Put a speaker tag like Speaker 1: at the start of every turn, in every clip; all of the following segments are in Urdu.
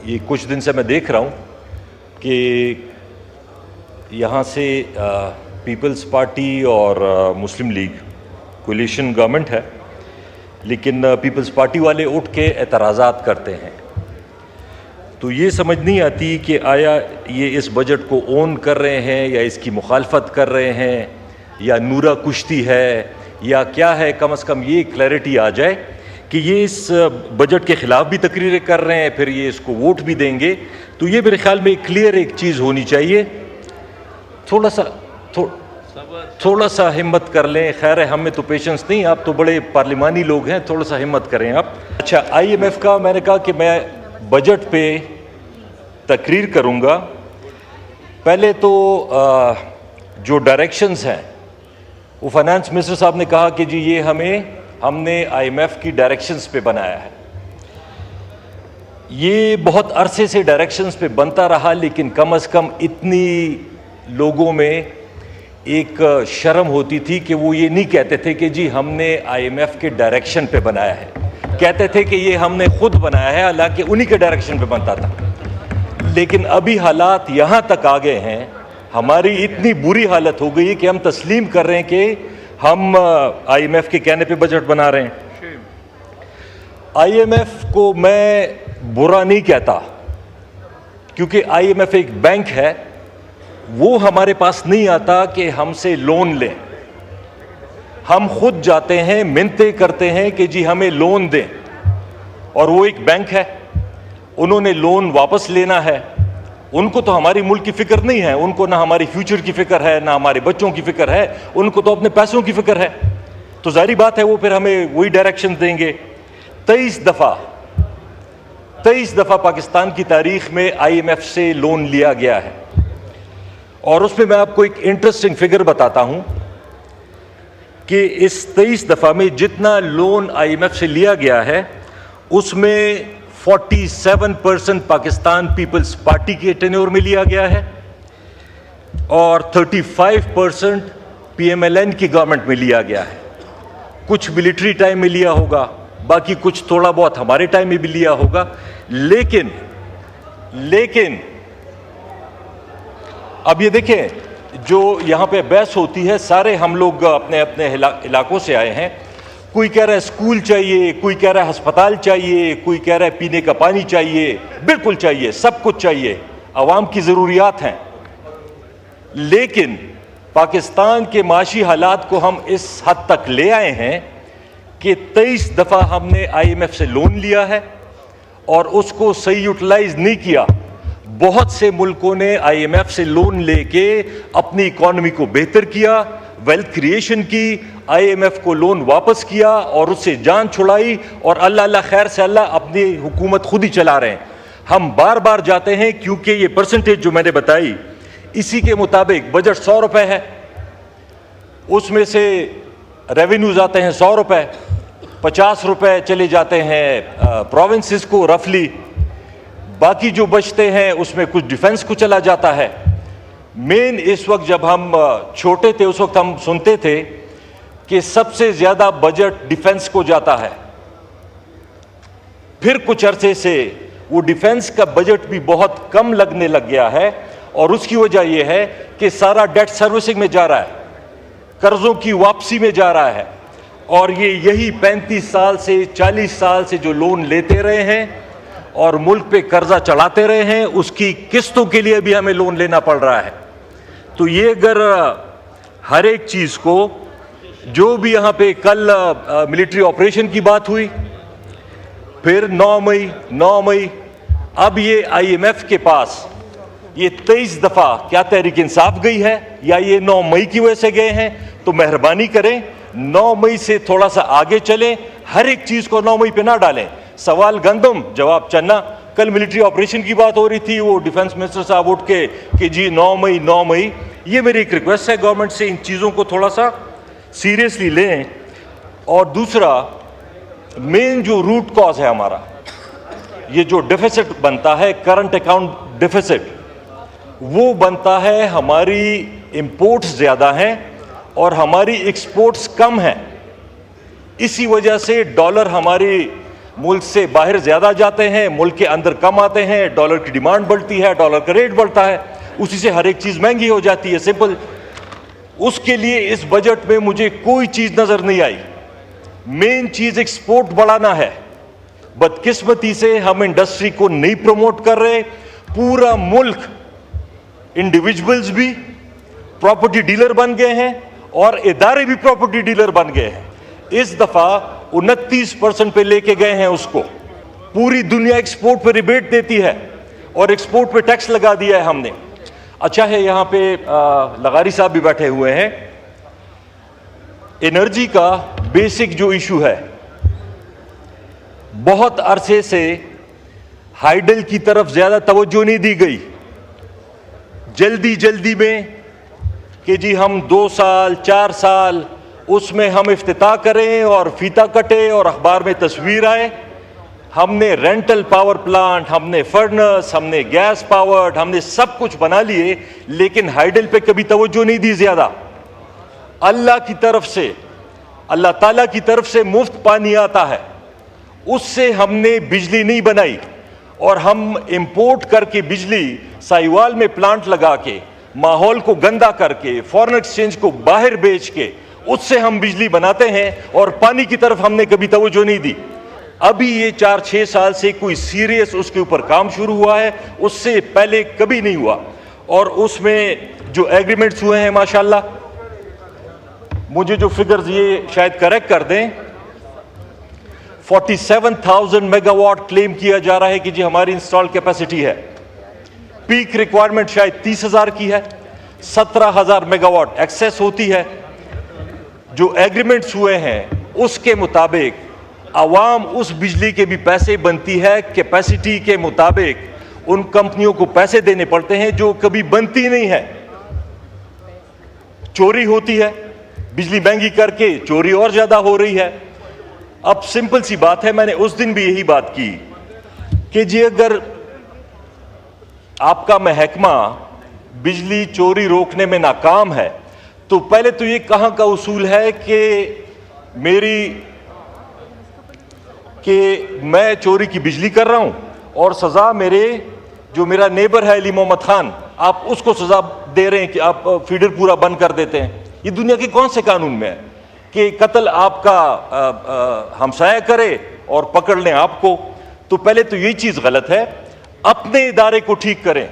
Speaker 1: یہ کچھ دن سے میں دیکھ رہا ہوں کہ یہاں سے پیپلز پارٹی اور مسلم لیگ کولیشن گورنمنٹ ہے، لیکن پیپلز پارٹی والے اٹھ کے اعتراضات کرتے ہیں، تو یہ سمجھ نہیں آتی کہ آیا یہ اس بجٹ کو اون کر رہے ہیں یا اس کی مخالفت کر رہے ہیں یا نورا کشتی ہے یا کیا ہے۔ کم از کم یہ کلیئرٹی آ جائے کہ یہ اس بجٹ کے خلاف بھی تقریریں کر رہے ہیں، پھر یہ اس کو ووٹ بھی دیں گے، تو یہ میرے خیال میں کلیئر ایک چیز ہونی چاہیے۔ تھوڑا سا ہمت کر لیں، خیر ہے، ہم میں تو پیشنس نہیں، آپ تو بڑے پارلیمانی لوگ ہیں، تھوڑا سا ہمت کریں آپ۔ اچھا، آئی ایم ایف کا میں نے کہا کہ میں بجٹ پہ تقریر کروں گا۔ پہلے تو جو ڈائریکشنز ہیں وہ فائنانس منسٹر صاحب نے کہا کہ جی یہ ہم نے آئی ایم ایف کی ڈائریکشنز پہ بنایا ہے۔ یہ بہت عرصے سے ڈائریکشنز پہ بنتا رہا، لیکن کم از کم اتنی لوگوں میں ایک شرم ہوتی تھی کہ وہ یہ نہیں کہتے تھے کہ جی ہم نے آئی ایم ایف کے ڈائریکشن پہ بنایا ہے، کہتے تھے کہ یہ ہم نے خود بنایا ہے، حالانکہ انہی کے ڈائریکشن پہ بنتا تھا۔ لیکن ابھی حالات یہاں تک آ گئے ہیں، ہماری اتنی بری حالت ہو گئی کہ ہم تسلیم کر رہے ہیں کہ ہم آئی ایم ایف کے کہنے پہ بجٹ بنا رہے ہیں۔ آئی ایم ایف کو میں برا نہیں کہتا، کیونکہ آئی ایم ایف ایک بینک ہے، وہ ہمارے پاس نہیں آتا کہ ہم سے لون لیں، ہم خود جاتے ہیں، منتیں کرتے ہیں کہ جی ہمیں لون دیں، اور وہ ایک بینک ہے، انہوں نے لون واپس لینا ہے۔ ان کو تو ہماری ملک کی فکر نہیں ہے، ان کو نہ ہماری فیوچر کی فکر ہے، نہ ہمارے بچوں کی فکر ہے، ان کو تو اپنے پیسوں کی فکر ہے، تو ظاہری بات ہے وہ پھر ہمیں وہی ڈائریکشن دیں گے۔ 23 دفعہ پاکستان کی تاریخ میں آئی ایم ایف سے لون لیا گیا ہے، اور اس میں آپ کو ایک انٹرسٹنگ فگر بتاتا ہوں کہ اس 23 دفعہ میں جتنا لون آئی ایم ایف سے لیا گیا ہے، اس میں 47% پاکستان پیپلز پارٹی کے ٹینیور میں لیا گیا ہے، اور 35% پی ایم ایل این کی گورنمنٹ میں لیا گیا ہے۔ کچھ ملٹری ٹائم میں لیا ہوگا، باقی کچھ تھوڑا بہت ہمارے ٹائم میں بھی لیا ہوگا، لیکن اب یہ دیکھیں، جو یہاں پہ بحث ہوتی ہے، سارے ہم لوگ اپنے اپنے علاقوں سے آئے ہیں، کوئی کہہ رہا ہے اسکول چاہیے، کوئی کہہ رہا ہے ہسپتال چاہیے، کوئی کہہ رہا ہے پینے کا پانی چاہیے، بالکل چاہیے، سب کچھ چاہیے، عوام کی ضروریات ہیں، لیکن پاکستان کے معاشی حالات کو ہم اس حد تک لے آئے ہیں کہ 23 دفعہ ہم نے آئی ایم ایف سے لون لیا ہے اور اس کو صحیح یوٹیلائز نہیں کیا۔ بہت سے ملکوں نے آئی ایم ایف سے لون لے کے اپنی اکانومی کو بہتر کیا، ویلتھ کریشن کی، آئی ایم ایف کو لون واپس کیا اور اس سے جان چھڑائی، اور اللہ خیر سے اللہ اپنی حکومت خود ہی چلا رہے ہیں۔ ہم بار بار جاتے ہیں، کیونکہ یہ پرسنٹیج جو میں نے بتائی، اسی کے مطابق بجٹ 100 روپے ہے، اس میں سے ریونیوز آتے ہیں 100 روپے، 50 روپے چلے جاتے ہیں پروونسز کو رفلی، باقی جو بچتے ہیں اس میں کچھ ڈیفنس کو چلا جاتا ہے۔ مین اس وقت جب ہم چھوٹے تھے، اس وقت ہم سنتے تھے کہ سب سے زیادہ بجٹ ڈیفنس کو جاتا ہے، پھر کچھ عرصے سے وہ ڈیفنس کا بجٹ بھی بہت کم لگنے لگ گیا ہے، اور اس کی وجہ یہ ہے کہ سارا ڈیٹ سروسنگ میں جا رہا ہے، قرضوں کی واپسی میں جا رہا ہے، اور یہی 35 سال سے 40 سال سے جو لون لیتے رہے ہیں اور ملک پہ قرضہ چڑھاتے رہے ہیں، اس کی قسطوں کے لیے بھی ہمیں لون لینا پڑ رہا ہے۔ تو یہ اگر ہر ایک چیز کو، جو بھی یہاں پہ کل ملٹری آپریشن کی بات ہوئی، پھر 9 مئی، اب یہ آئی ایم ایف کے پاس یہ 23 دفعہ کیا تحریک انصاف گئی ہے یا یہ 9 مئی کی وجہ سے گئے ہیں، تو مہربانی کریں 9 مئی سے تھوڑا سا آگے چلیں، ہر ایک چیز کو 9 مئی پہ نہ ڈالیں۔ سوال گندم، جواب چنا۔ کل ملٹری آپریشن کی بات ہو رہی تھی، وہ ڈیفنس منسٹر صاحب اٹھ کے کہ جی 9 مئی، یہ میری ایک ریکویسٹ ہے گورنمنٹ سے، ان چیزوں کو تھوڑا سا سیریسلی لیں۔ اور دوسرا، مین جو روٹ کاز ہے ہمارا، یہ جو ڈیفیسٹ بنتا ہے، کرنٹ اکاؤنٹ ڈیفیسٹ، وہ بنتا ہے ہماری امپورٹس زیادہ ہیں اور ہماری ایکسپورٹس کم ہیں، اسی وجہ سے ڈالر ملک سے باہر زیادہ جاتے ہیں, ملک کے اندر کم آتے ہیں, ڈالر کی ڈیمانڈ بڑھتی ہے, ڈالر کا ریٹ بڑھتا ہے, اسی سے ہر ایک چیز مہنگی ہو جاتی ہے, سمپل. اس کے لیے اس بجٹ میں مجھے کوئی چیز نظر نہیں آئی. مین چیز ایکسپورٹ بڑھانا ہے. بدقسمتی سے ہم انڈسٹری کو نہیں پروموٹ کر رہے. پورا ملک انڈیویجولز بھی پراپرٹی ڈیلر بن گئے ہیں اور ادارے بھی پراپرٹی ڈیلر بن گئے ہیں. اس دفعہ 29% پہ لے کے گئے ہیں اس کو. پوری دنیا ایکسپورٹ پہ ریبیٹ دیتی ہے اور ایکسپورٹ پہ ٹیکس لگا دیا ہے ہم نے. اچھا ہے یہاں پہ لغاری صاحب بھی بیٹھے ہوئے ہیں. انرجی کا بیسک جو ایشو ہے, بہت عرصے سے ہائیڈل کی طرف زیادہ توجہ نہیں دی گئی. جلدی میں کہ جی ہم 2 سال 4 سال اس میں ہم افتتاح کریں اور فیتا کٹے اور اخبار میں تصویر آئے. ہم نے رینٹل پاور پلانٹ, ہم نے فرنس, ہم نے گیس پاورڈ, ہم نے سب کچھ بنا لیے, لیکن ہائیڈل پہ کبھی توجہ نہیں دی زیادہ. اللہ کی طرف سے, اللہ تعالیٰ کی طرف سے مفت پانی آتا ہے, اس سے ہم نے بجلی نہیں بنائی اور ہم امپورٹ کر کے بجلی سائیوال میں پلانٹ لگا کے ماحول کو گندا کر کے فورن ایکسچینج کو باہر بیچ کے اس سے ہم بجلی بناتے ہیں اور پانی کی طرف ہم نے کبھی توجہ نہیں دی. ابھی یہ 4-6 سال سے کوئی سیریس اس کے اوپر کام شروع ہوا ہے, اس سے پہلے کبھی نہیں ہوا. اور اس میں جو ایگریمنٹس ہوئے ہیں ماشاءاللہ, مجھے جو فگرز یہ شاید کریکٹ کر دیں, 47,000 میگا واٹ کلیم کیا جا رہا ہے کہ جی ہماری انسٹال کیپیسٹی ہے. پیک ریکوائرمنٹ شاید 30,000 کی ہے, 17,000 میگا واٹ ایکسیس ہوتی ہے. جو ایگریمنٹس ہوئے ہیں اس کے مطابق عوام اس بجلی کے بھی پیسے بنتی ہے, کیپیسٹی کے مطابق ان کمپنیوں کو پیسے دینے پڑتے ہیں جو کبھی بنتی نہیں ہے. چوری ہوتی ہے, بجلی مہنگی کر کے چوری اور زیادہ ہو رہی ہے. اب سمپل سی بات ہے, میں نے اس دن بھی یہی بات کی کہ جی اگر آپ کا محکمہ بجلی چوری روکنے میں ناکام ہے تو پہلے تو یہ کہاں کا اصول ہے کہ میں چوری کی بجلی کر رہا ہوں اور سزا جو میرا نیبر ہے علی محمد خان, آپ اس کو سزا دے رہے ہیں کہ آپ فیڈر پورا بند کر دیتے ہیں. یہ دنیا کے کون سے قانون میں ہے کہ قتل آپ کا ہمسایہ کرے اور پکڑ لیں آپ کو؟ تو پہلے تو یہ چیز غلط ہے. اپنے ادارے کو ٹھیک کریں,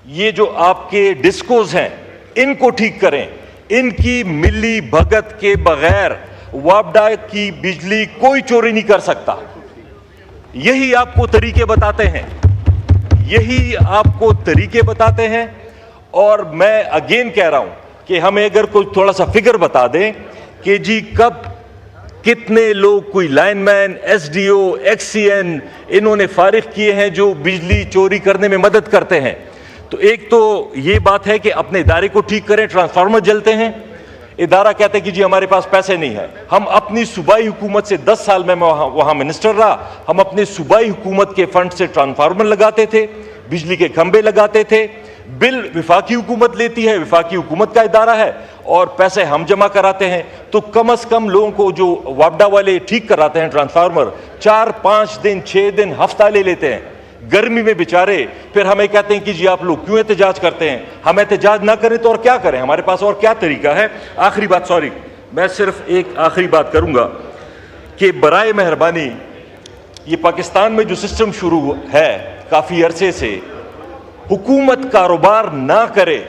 Speaker 1: یہ جو آپ کے ڈسکوز ہیں ان کو ٹھیک کریں. ان کی ملی بھگت کے بغیر وابڈا کی بجلی کوئی چوری نہیں کر سکتا. یہی آپ کو طریقے بتاتے ہیں, اور میں اگین کہہ رہا ہوں کہ ہمیں اگر کوئی تھوڑا سا فگر بتا دیں کہ جی کب کتنے لوگ, کوئی لائن مین, ایس ڈی او, ایکس سی این, انہوں نے فارغ کیے ہیں جو بجلی چوری کرنے میں مدد کرتے ہیں. تو ایک تو یہ بات ہے کہ اپنے ادارے کو ٹھیک کریں. ٹرانسفارمر جلتے ہیں, ادارہ کہتے ہیں کہ جی ہمارے پاس پیسے نہیں ہیں. ہم اپنی صوبائی حکومت سے 10 سال میں وہاں منسٹر رہا, ہم اپنے صوبائی حکومت کے فنڈ سے ٹرانسفارمر لگاتے تھے, بجلی کے کھمبے لگاتے تھے. بل وفاقی حکومت لیتی ہے, وفاقی حکومت کا ادارہ ہے, اور پیسے ہم جمع کراتے ہیں. تو کم از کم لوگوں کو جو وابڈا والے ٹھیک کراتے ہیں ٹرانسفارمر, 4-5 دن 6 دن ہفتہ لے لیتے ہیں گرمی میں بیچارے. پھر ہمیں کہتے ہیں کہ جی آپ لوگ کیوں احتجاج کرتے ہیں؟ ہم احتجاج نہ کریں تو اور کیا کریں, ہمارے پاس اور کیا طریقہ ہے؟ آخری بات, سوری, میں صرف ایک آخری بات کروں گا کہ برائے مہربانی یہ پاکستان میں جو سسٹم شروع ہے کافی عرصے سے, حکومت کاروبار نہ کرے,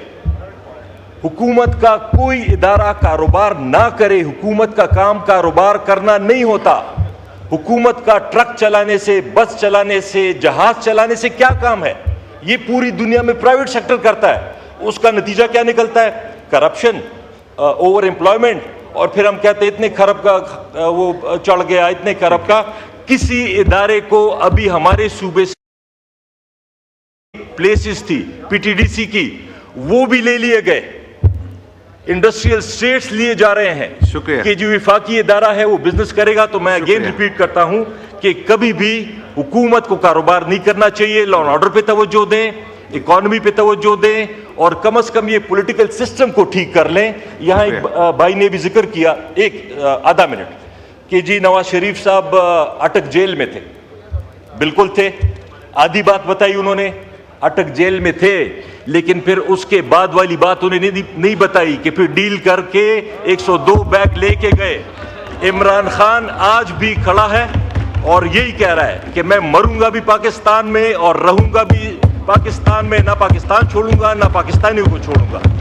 Speaker 1: حکومت کا کوئی ادارہ کاروبار نہ کرے. حکومت کا کام کاروبار کرنا نہیں ہوتا. حکومت کا ٹرک چلانے سے, بس چلانے سے, جہاز چلانے سے کیا کام ہے؟ یہ پوری دنیا میں پرائیویٹ سیکٹر کرتا ہے. اس کا نتیجہ کیا نکلتا ہے؟ کرپشن, اوور امپلائمنٹ, اور پھر ہم کہتے ہیں اتنے کھرب کا وہ چڑھ گیا, اتنے کھرب کا. کسی ادارے کو ابھی ہمارے صوبے سے پلیسز تھی پی ٹی ڈی سی کی, وہ بھی لے لیے گئے, انڈسٹریل اسٹیٹس لیے جا رہے ہیں.
Speaker 2: شکریہ
Speaker 1: کہ جو وفاقی ادارہ ہے وہ بزنس کرے گا. تو میں اگین ریپیٹ کرتا ہوں کہ کبھی بھی حکومت کو کاروبار نہیں کرنا چاہیے. لا اینڈ آرڈر پہ توجہ دیں, اکانومی پہ توجہ دیں, اور کم از کم یہ پولیٹیکل سسٹم کو ٹھیک کر لیں. یہاں ایک بھائی نے بھی ذکر کیا, ایک آدھا منٹ, کہ جی نواز شریف صاحب اٹک جیل میں تھے. بالکل تھے. آدھی بات بتائی انہوں نے, اٹک جیل میں تھے, لیکن پھر اس کے بعد والی بات انہیں نہیں بتائی کہ پھر ڈیل کر کے 102 بیگ لے کے گئے. عمران خان آج بھی کھڑا ہے اور یہی کہہ رہا ہے کہ میں مروں گا بھی پاکستان میں اور رہوں گا بھی پاکستان میں, نہ پاکستان چھوڑوں گا نہ پاکستانیوں کو چھوڑوں گا.